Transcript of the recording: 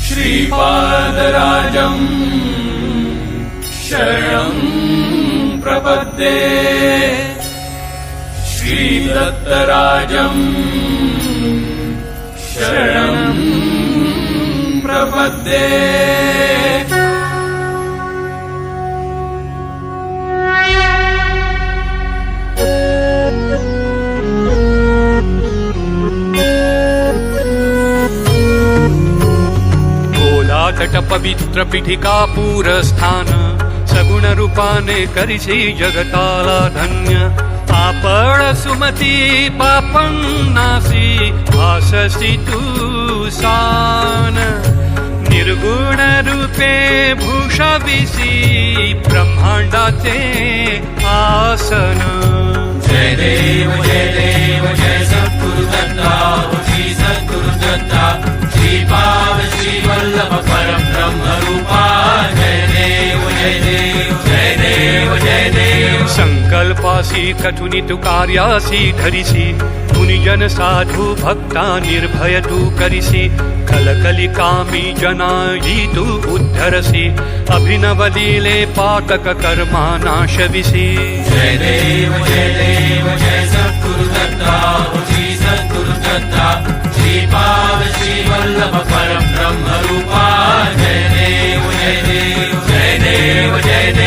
श्रीपादराजं शरणं प्रपद्ये श्रीदत्तराजं शरणं प्रपद्ये तट पवित्र पीठिका पूरस्थान सगुण रूपाने करिसी जगताला धन्य आपण सुमती पापं नासी भाससी तू सान निर्गुण रूपे भूषविसी ब्रह्मांडाचे आसन जय देव जय सद्गुरु दत्ता श्री सद्गुरु दत्ता श्रीपाद श्री वल्लभ परम ब्रह्म रूपा जय देव जय देव जय देव जय देव संकल्पासी कठुनी तू कार्यासी धरिसी मुनिजन साधु भक्ता निर्भय तू करिसी कलकली कामी जनाई तू उद्धरसी अभिनव लीले पातक कर्मा नाशविसी जय देव जय सद्गुरु दत्ता